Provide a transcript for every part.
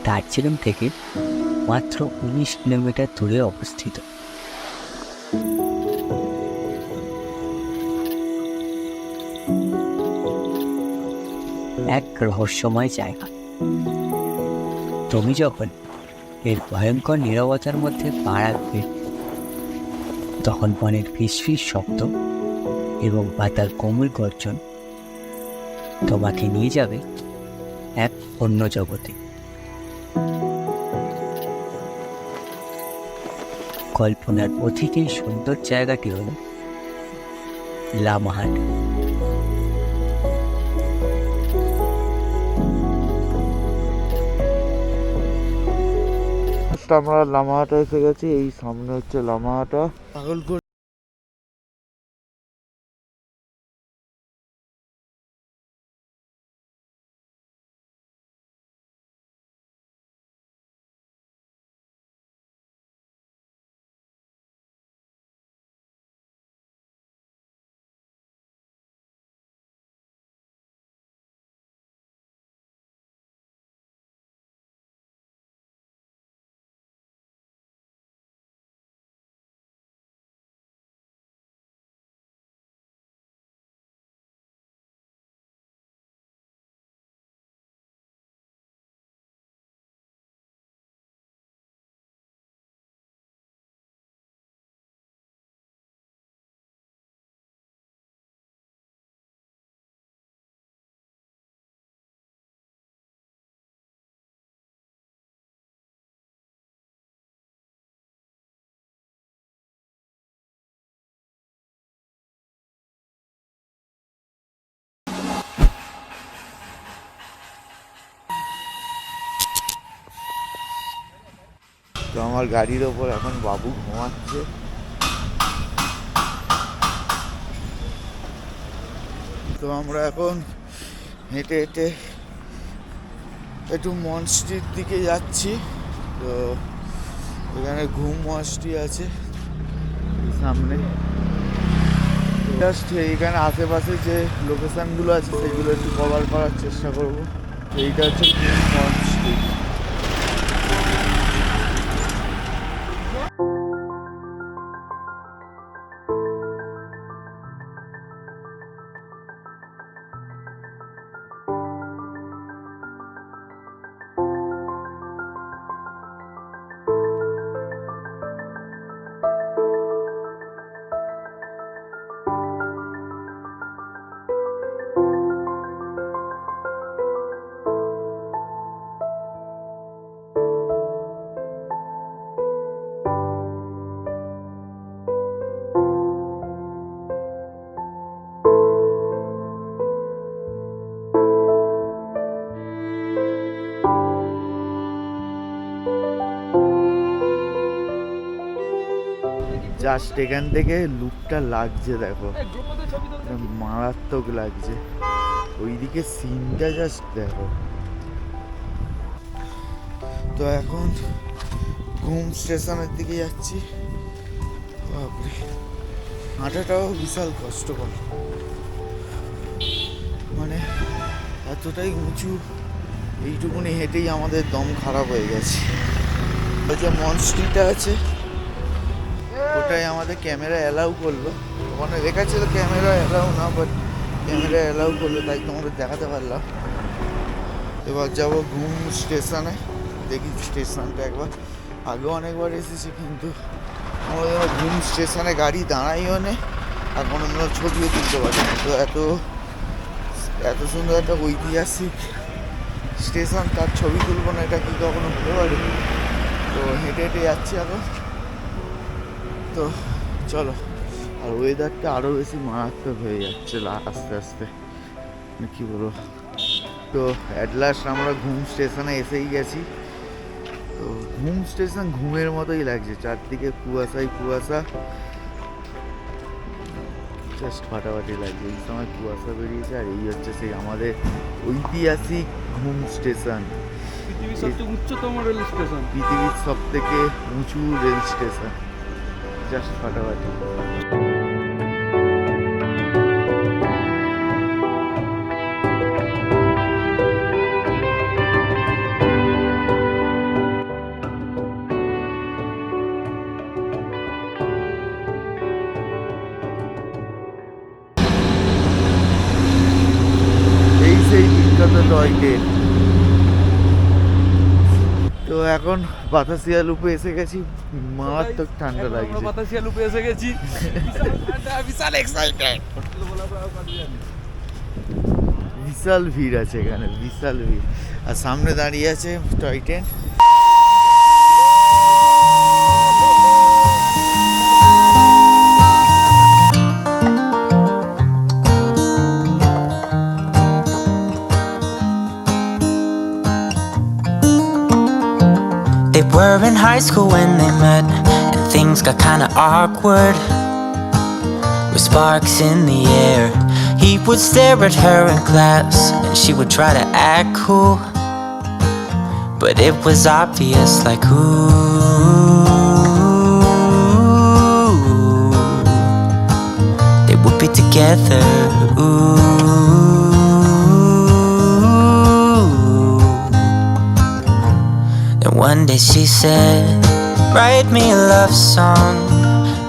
দার্জিলিং থেকে মাত্র 19 কিলোমিটার দূরে অবস্থিত এক রহস্যময় জায়গা। তুমি যখন এর ভয়ঙ্কর নীরবতার মধ্যে পা রাখবে, তখন বনের ফিসফিস শব্দ এবং পাতার কোমল গর্জন তোমাকে নিয়ে যাবে এক অন্য জগতে। কল্পনার অধিক এই সুন্দর জায়গাটি হল লামাহাট। আমরা লামাহাটা এসে গেছি। এই সামনে হচ্ছে লামাহাটা। পাগলকোট তো আমার গাড়ির ওপর এখন বাবু ঘুমাচ্ছে। তো আমরা এখন হেঁটে হেঁটে একটু মনস্ট্রির দিকে যাচ্ছি। তো এখানে ঘুম মনস্ট্রি আছে সামনে। জাস্ট এইখানে আশেপাশে যে লোকেশানগুলো আছে সেগুলো একটু কভার করার চেষ্টা করব। এইটা হচ্ছে ঘুম মনস্ট্রি। জাস্ট এখান থেকে লুকটা লাগছে, দেখো মারাত্মক লাগছে। ওইদিকে সিনটা জাস্ট দেখো। তো এখন ঘুম স্টেশনের দিকে যাচ্ছি। বাপরে, হাঁটাটাও বিশাল কষ্টকর, মানে এতটাই উঁচু, এইটুকুনি হেঁটেই আমাদের দম খারাপ হয়ে গেছে। ওই যে মনস্ট্রিটা আছে ওটাই আমাদের ক্যামেরা অ্যালাউ করলো। ওখানে লেখা ছিল ক্যামেরা অ্যালাউ না, বাট ক্যামেরা অ্যালাউ করলো, তাই তোমাদের দেখাতে পারলাম। এবার যাব ঘুম স্টেশনে, দেখি স্টেশনটা একবার। আগেও অনেকবার এসেছি, কিন্তু আমাদের ঘুম স্টেশনে গাড়ি দাঁড়াইও নে, আর কোনোদিনও ছবিও তুলতে পারি। তো এত সুন্দর একটা ঐতিহাসিক স্টেশন, তার ছবি তুলবো না, এটা কি কখনো হতে পারে? তো হেঁটে হেঁটে যাচ্ছি এখন। তো চলো। আর ওয়েদারটা আরও বেশি মারাত্মক হয়ে যাচ্ছে আস্তে আস্তে, কী বলবো। তো অ্যাট লাস্ট আমরা ঘুম স্টেশনে এসেই গেছি। তো ঘুম স্টেশন ঘুমের মতোই লাগছে, চারদিকে কুয়াশাই কুয়াশা, জাস্ট ফাটাফাটি লাগছে। এই সময় কুয়াশা বেরিয়েছে, আর এই হচ্ছে সেই আমাদের ঐতিহাসিক ঘুম স্টেশন, পৃথিবীর সবচেয়ে উচ্চতম রেল স্টেশন। পৃথিবীর সব থেকে উঁচু রেল স্টেশন, জাস্ট ফাটাফাটি। বিখ্যাত টয় ট্রেন। তো এখন বাতাসিয়া লুপে এসে গেছি, মারাত্মক ঠান্ডা এখন আমরা লাগছে। বাতাসিয়া লুপে এসে গেছি। বিশাল এক্সাইটেড। বিশাল ভিড় আছে এখানে, বিশাল ভিড়। আর সামনে দাঁড়িয়ে আছে toy train. They were in high school when they met, and things got kinda awkward. With sparks in the air, he would stare at her in class, and she would try to act cool. But it was obvious, like, ooh, they would be together, ooh. And one day she said, write me a love song,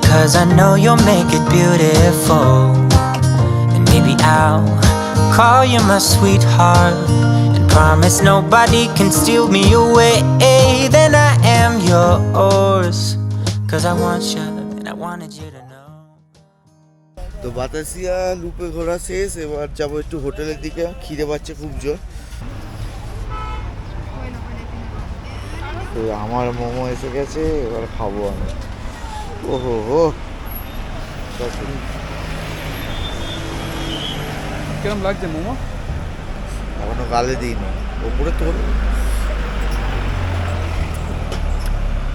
'cause I know you'll make it beautiful. And maybe I'll call you my sweetheart, and promise nobody can steal me away. Then I am yours, 'cause I want you and I wanted you to know. তো বাতাসিয়া লুপে ঘোরা শেষ, এবার যাবো একটু হোটেলের দিকে, খিদে পাচ্ছে খুব জোর। তো আমার মোমো এসে গেছে, এবার খাবো আমি। ওহো হো, কিরম লাগছে মোমো? এখনো গালে দিইনি, ওপরে তোর।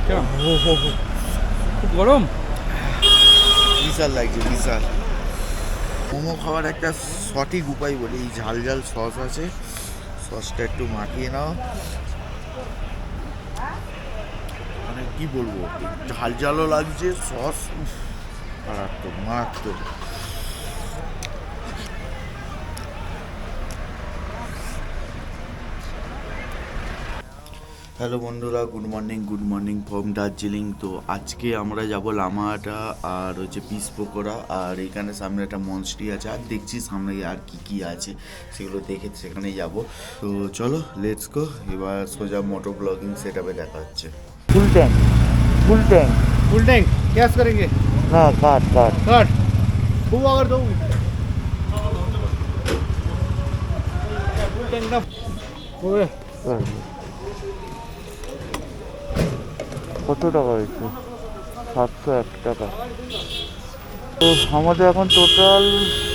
কিরম? খুব গরম? বিশাল লাগছে, বিশাল। মোমো খাওয়ার একটা সঠিক উপায় বলি, এই ঝাল ঝাল সস আছে, সসটা একটু মাখিয়ে নাও। মানে কি বলবো, ঝাল ঝালও লাগছে, সস মারাত্মক মারাত্মক। হ্যালো বন্ধুরা, গুড মর্নিং ফ্রম দার্জিলিং। তো আজকে আমরা যাব লামাহাটা আর হচ্ছে পিস পকোড়া, আর এখানে সামনে একটা মনস্ট্রি আছে, আর দেখছি সামনে আর কি কি আছে সেগুলো দেখে সেখানেই যাব। তো চলো লেটস গো, এবার সোজা মোটো ব্লগিং সেট আপে দেখা হচ্ছে। Full tank full tank cash करेंगे না কাট कट वो अगर दो फुल टैंक ना ओए কত টাকা হয়েছে? 701 টাকা। তো আমাদের এখন টোটাল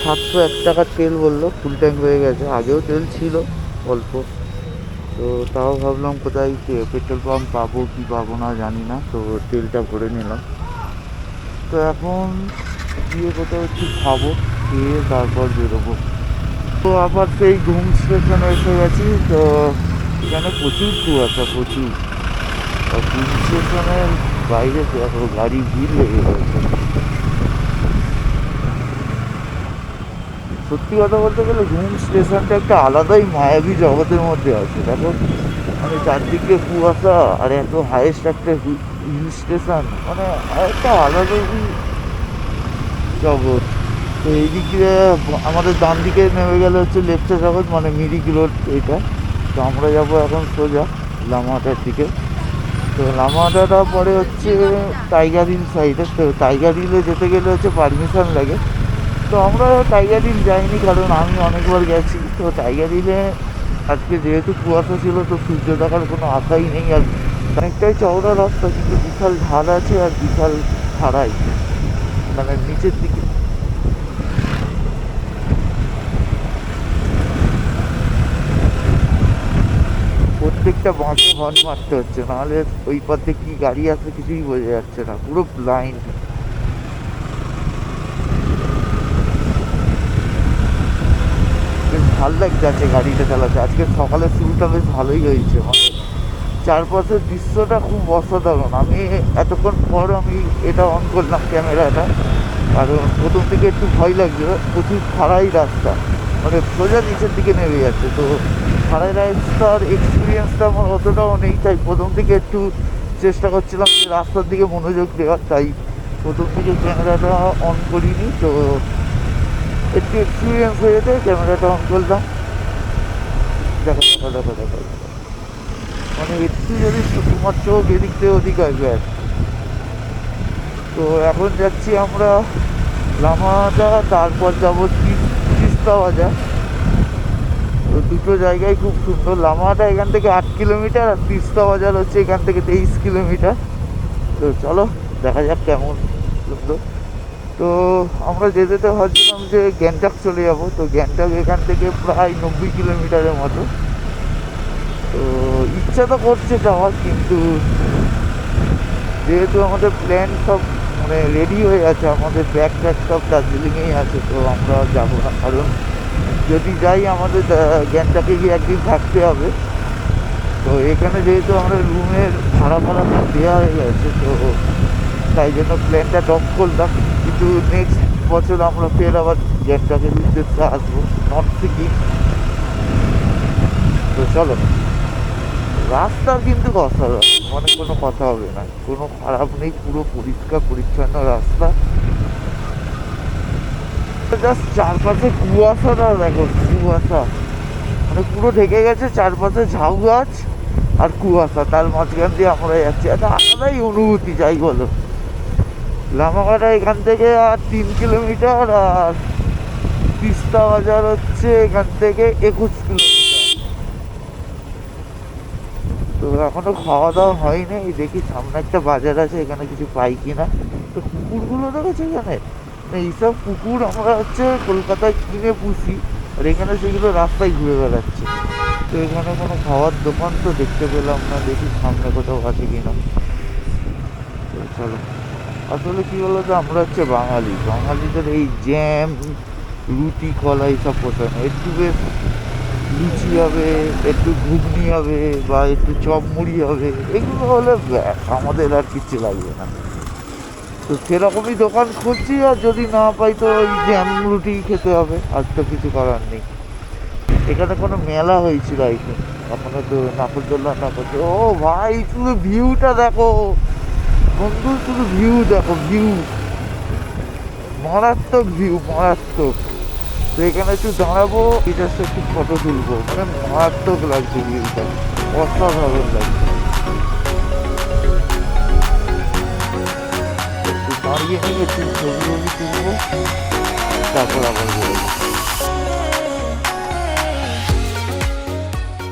701 টাকার তেল বললো, ফুল ট্যাঙ্ক হয়ে গেছে। আগেও তেল ছিল অল্প, তো তাও ভাবলাম কোথায় পেট্রোল পাম্প পাবো কি পাবো না জানি না, তো তেলটা ভরে নিলাম। তো এখন গিয়ে কোথাও একটু খাবো, খেয়ে তারপর বেরোবো। তো আবার সেই ঘুম স্টেশনে এসে গেছি। তো এখানে প্রচুর কুয়াশা, প্রচুর। আর ঘুম স্টেশনের বাইরে দেখো গাড়ি ভিড় লেগে গেছে। সত্যি কথা বলতে গেলে ঘুম স্টেশনটা একটা আলাদাই মায়াবী জগতের মধ্যে আছে। দেখো মানে চারদিকে কুয়াশা, আর এত হাইয়েস্ট একটা হিল স্টেশন, মানে একটা আলাদাই জগৎ। তো এইদিকে আমাদের ডান দিকে নেমে গেলে হচ্ছে লেফটে জগৎ, মানে মিরিক রোড এইটা। তো আমরা যাবো এখন সোজা লামাহাটার দিকে। তো লামাহাটাটা পরে হচ্ছে টাইগার হিল সাইডে। তো টাইগার হিলে যেতে গেলে হচ্ছে পারমিশন লাগে। তো আমরা টাইগার হিল যাইনি, কারণ আমি অনেকবার গেছি। তো টাইগার হিলে আজকে যেহেতু কুয়াশা ছিল, তো সূর্য দেখার কোনো আশাই নেই। আর অনেকটাই চওড়া রাস্তা, কিন্তু বিশাল ঢাল আছে আর বিশাল খাড়াই, মানে নিচের দিকে। প্রত্যেকটা বাঁধে হর্ন মারতে হচ্ছে, নাহলে ওই পথে কি গাড়ি আসে কিছুই বোঝা যাচ্ছে না, পুরো ব্লাইন্ড। বেশ ভালো লাগছে আছে গাড়িটা চালাতে। আজকে সকালের শুরুটা বেশ ভালোই হয়েছে, মানে চারপাশের দৃশ্যটা খুব অসাধারণ। আমি এতক্ষণ পর আমি এটা অন করলাম ক্যামেরাটা, কারণ প্রথম থেকে একটু ভয় লাগছে। প্রচুর খাড়াই রাস্তা, মানে সোজা নিচের দিকে নেমে যাচ্ছে। তো খাড়াই রাস্তার এক্সপিরিয়েন্সটা আমার অতটাও নেই, তাই প্রথম থেকে একটু চেষ্টা করছিলাম যে রাস্তার দিকে মনোযোগ দেওয়ার, তাই প্রথম থেকে ক্যামেরাটা অন করিনি। তো একটু এক্সপিরিয়েন্স হয়ে যেতে ক্যামেরাটা অন করলাম। দেখো দেখো দেখো দেখো দেখো। মানে একটু যদি তোমার চোখ এদিক থেকে ওদিক আসবে আর কি। তো এখন যাচ্ছি আমরা লামাহাটা, তারপর যাবো তিস্তা বাজার। তো দুটো জায়গায় খুব সুন্দর। লামাহাটা এখান থেকে 8 কিলোমিটার, আর তিস্তা বাজার হচ্ছে এখান থেকে 23 কিলোমিটার। তো চলো দেখা যাক কেমন সুন্দর। তো আমরা যেতে তো ভাবছিলাম যে গ্যাংটক চলে যাব। তো গ্যাংটক এখান থেকে প্রায় 90 কিলোমিটারের মতো। তো ইচ্ছা তো করছে যাওয়ার, কিন্তু যেহেতু আমাদের প্ল্যান সব মানে রেডি হয়ে আছে, আমাদের ব্যাগ ট্যাগ সব দার্জিলিংয়েই আছে, তো আমরা যাবো না। কারণ যদি যাই আমাদের গ্যাংটকে গিয়ে একদিন থাকতে হবে। তো এখানে যেহেতু আমরা রুমের ভাড়া সব দেওয়া হয়ে গেছে, তো তাই জন্য প্ল্যানটা ড্রপ করলাম। কিন্তু নেক্সট বছর আমরা ফের আবার গ্যাংটকের উদ্দেশ্যে আসবো, নর্থ সিকিম। তো চলো, রাস্তা কিন্তু অসাধারণ, মানে কোনো কথা হবে না, কোনো খারাপ নেই, পুরো পরিষ্কার পরিচ্ছন্ন রাস্তা। জাস্ট চারপাশে কুয়াশাটা দেখো, কুয়াশা মানে পুরো ঢেকে গেছে, চারপাশে ঝাউ গাছ আর কুয়াশা, তার মাঝখান দিয়ে আমরা যাচ্ছি। একটা আলাদাই অনুভূতি, যাই বলো। লামাহাটা এখান থেকে আর 3 কিলোমিটার, আর তিস্তা বাজার হচ্ছে এখান থেকে 21 কিলোমিটার। তো এখনো খাওয়া দাওয়া হয়নি, দেখি সামনে একটা বাজার আছে, এখানে কিছু পাই কিনা। তো কুকুরগুলো দেখেছো এখানে, এইসব কুকুর আমরা হচ্ছে কলকাতায় কিনে পুষি, আর এখানে সেগুলো রাস্তায় ঘুরে বেড়াচ্ছে। তো এখানে কোনো খাওয়ার দোকান তো দেখতে পেলাম না, দেখি সামনে কোথাও আছে কিনা। তো চলো, আসলে কী বলো তো, আমরা হচ্ছে বাঙালিদের এই জ্যাম, রুটি, কলা এইসব পছন্দ। একটু বেশ লুচি হবে, একটু ঘুগনি হবে, বা একটু চপ মুড়ি হবে, এগুলো হলে ব্যাস, আমাদের আর কিছু লাগবে না। তো সেরকমই দোকান খুঁজছি, আর যদি না পাই তো ওই জ্যাম রুটি খেতে হবে, আর তো কিছু করার নেই। এখানে কোনো মেলা হয়েছিল আইতে, ওখানে তো নাকরদোল্লা না করছে। ও ভাই, শুধু ভিউটা দেখো বন্ধু, শুধু ভিউ দেখো, ভিউ মারাত্মক, ভিউ মারাত্মক। তো এখানে একটু দাঁড়াবো, এটার সাথে একটু ফটো তুলবো, মানে মারাত্মক লাগছে ভিউটা, অসাধারণ লাগছে। একটু দাঁড়িয়ে নিয়ে একটু ছবি তুলবো, তারপর আবার বলবো।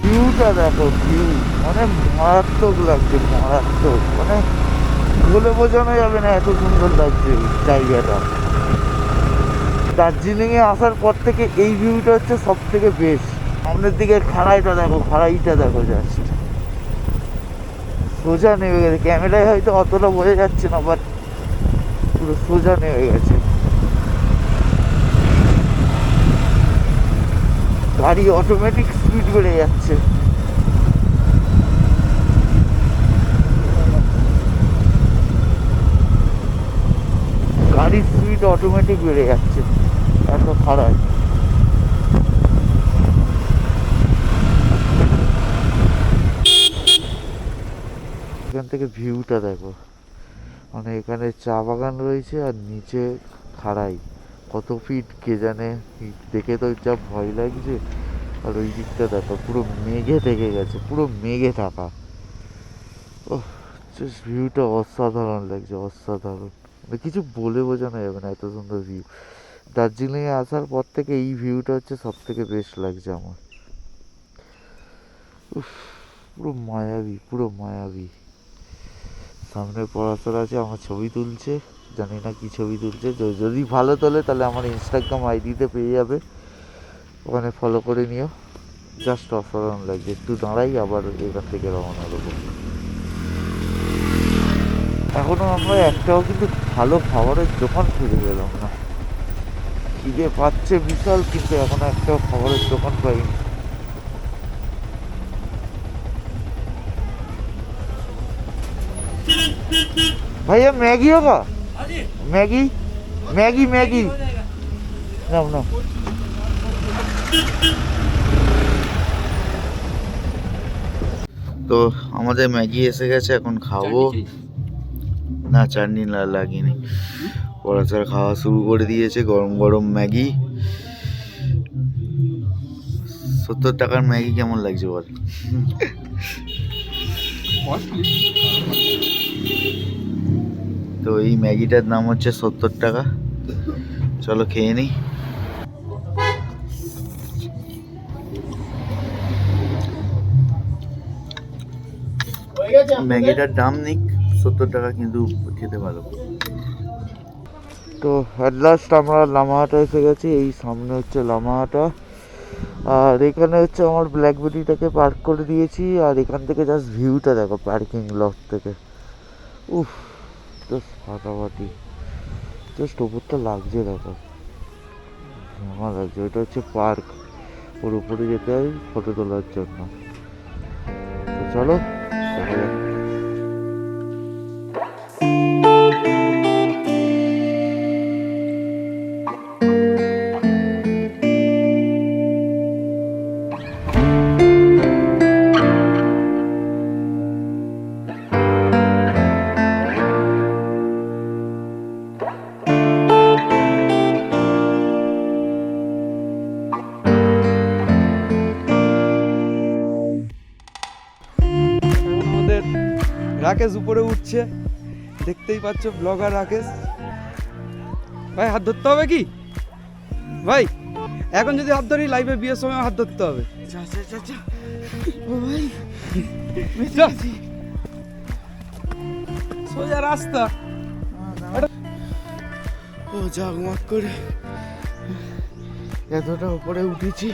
ভিউটা দেখো, ভিউ মানে মারাত্মক লাগছে, মারাত্মক, মানে বলে বোঝানো যাবে না এত সুন্দর লাগছে জায়গাটা। দার্জিলিংয়ে আসার পর থেকে এই ভিউটা হচ্ছে সব থেকে বেস্ট। সামনের দিকে খাড়াইটা দেখো, খাড়াইটা দেখো, জাস্ট সোজা নেমে গেছে। ক্যামেরায় হয়তো অতটা বোঝা যাচ্ছে না, বাট পুরো সোজা নেমে গেছে। গাড়ি অটোমেটিক স্পিড বেড়ে যাচ্ছে। গাড়ির স্পিড অটোমেটিক বেড়ে যাচ্ছে, এত খারাপ। এখান থেকে ভিউটা দেখো, মানে এখানে চা বাগান রয়েছে, আর নিচে খাড়াই, কত ফিট কে জানে, দেখে তো যা ভয় লাগছে। আর ওই দিকটা দেখো, পুরো মেঘে ঢেকে গেছে, পুরো মেঘে ঢাকা। ওহ, জাস্ট ভিউটা অসাধারণ লাগছে, অসাধারণ, মানে কিছু বলে বোঝানো যাবে না, এত সুন্দর ভিউ। দার্জিলিংয়ে আসার পর থেকে এই ভিউটা হচ্ছে সব থেকে বেস্ট লাগছে আমার। উফ, পুরো মায়াবী, পুরো মায়াবী। সামনে পড়াশোনা আছে, আমার ছবি তুলছে, জানি না কি ছবি তুলছে। যদি ভালো তোলে তাহলে আমার ইনস্টাগ্রাম আইডিতে পেয়ে যাবে, ওখানে ফলো করে নিও। জাস্ট অসাধারণ লাগছে। একটু দাঁড়াই, আবার এখান থেকে রওনা দেবো। এখনো আমরা একটাও কিন্তু ভালো খাবারের দোকান খুঁজে পেলাম না। খিদে পাচ্ছে বিশাল, কিন্তু এখনো একটাও খাবারের দোকান পাইনি। भैया मैगी होगा? मैगी मैगी मैगी नाम नाम। তো আমাদের ম্যাগি এসে গেছে, এখন খাবো। না, চাটনি লাগেনি। পড়াশোনা খাওয়া শুরু করে দিয়েছে, গরম গরম ম্যাগি। 70 টাকার ম্যাগি কেমন লাগছে বল? তো এই ম্যাগিটার নাম হচ্ছে 70 টাকা। চলো খেয়ে নিই। ম্যাগিটার দাম নিক 70 টাকা, কিন্তু খেতে ভালো। তো অ্যাট লাস্ট আমরা লামাহাটা এসে গেছি। এই সামনে হচ্ছে লামাহাটা, আর এখানে হচ্ছে আমার ব্ল্যাকবেরিটাকে পার্ক করে দিয়েছি। আর এখান থেকে জাস্ট ভিউটা দেখো পার্কিং লট থেকে, উফ জাস্ট ফাটাফাটি। জাস্ট ওপরটা লাগছে দেখো, আমার লাগছে। ওইটা হচ্ছে পার্ক, ওর উপরে যেতে হয় ফটো তোলার জন্য। তো চলো দেখা যাক। আমাদের রাকেশ উপরে উঠছে, দেখতেই পাচ্ছ, ব্লগার রাকেশ ভাই। হাত ধরতে হবে কি ভাই? এখন যদি হাত ধরি লাইভে বিয়ের সময় হাত ধরতে হবে। ও ভাই সোজা রাস্তা। ও জাগমগ করে এতটা উপরে উঠেছি,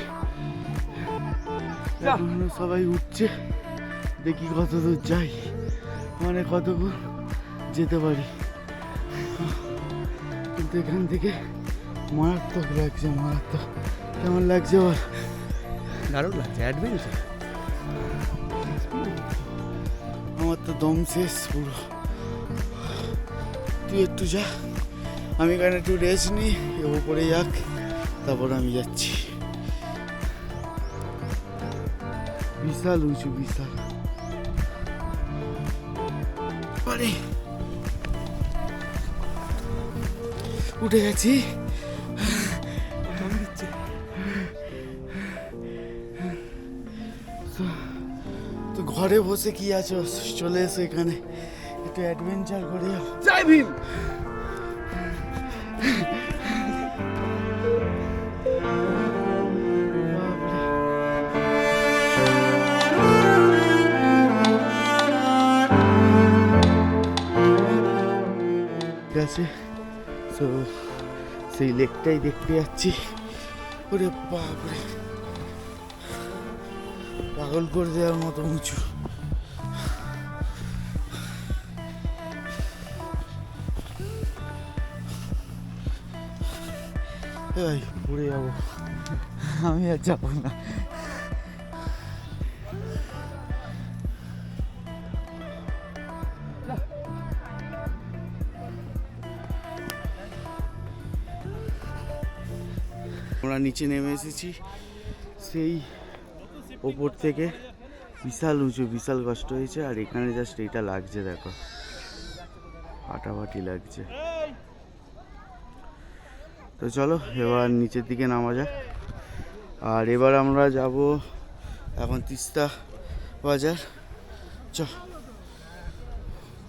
এখনো সবাই উঠছে। দেখি কত দূর যাই, মানে কতক্ষণ যেতে পারি। কিন্তু এখান থেকে মারাত্মক লাগছে, মারাত্মক। কেমন লাগছে বল? দারুণ লাগছে, অ্যাডভেঞ্চার। আমার তো দম শেষ পুরো। তুই একটু যা, আমি এখানে একটু রেস্ট নিই, এ উপরে যাক, তারপর আমি যাচ্ছি। বিশাল উঁচু, বিশাল। আরে উঠে গেছি। তো ঘরে বসে কি আছো, চলে এসো এখানে, একটু অ্যাডভেঞ্চার করে যাও। জয় ভীম। ঠিক আছে, তো সেই লেকটাই দেখতে যাচ্ছি। ওরে বাপরে, পাগল করে দেওয়ার মতো উঁচু। ভাই পড়ে যাবো, আমি আর যাবো না। আমরা নিচে নেমে এসেছি সেই ওপর থেকে। বিশাল উঁচু, বিশাল কষ্ট হয়েছে। আর এখানে জাস্ট এইটা লাগছে দেখো, ফাটাফাটি লাগছে। তো চলো এবার নিচের দিকে নামা যাক। আর এবার আমরা যাব এখন তিস্তা বাজার।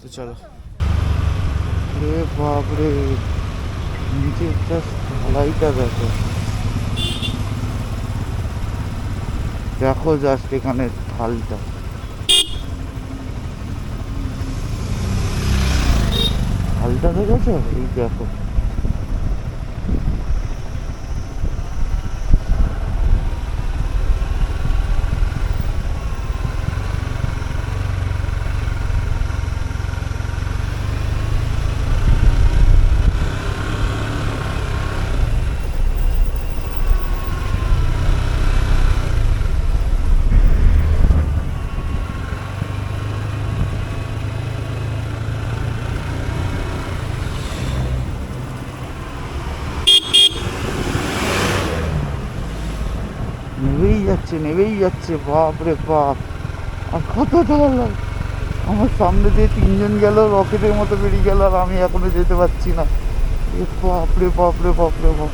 তো চলো। রে বাপরে, নিচে জাস্ট ঢালাইটা দেখো, দেখো জাস্ট এখানে ঢালটা। ঢালটা দেখেছো? এই দেখো, নেবেই যাচ্ছে, বাপ রে বাপ। আর কত ঢাল! আমার সামনে দিয়ে তিনজন গেল, রকেটের মতো বেরিয়ে গেল, আর আমি এখনো যেতে পারছি না। বাপ রে বাপ রে বাপ রে বাপ।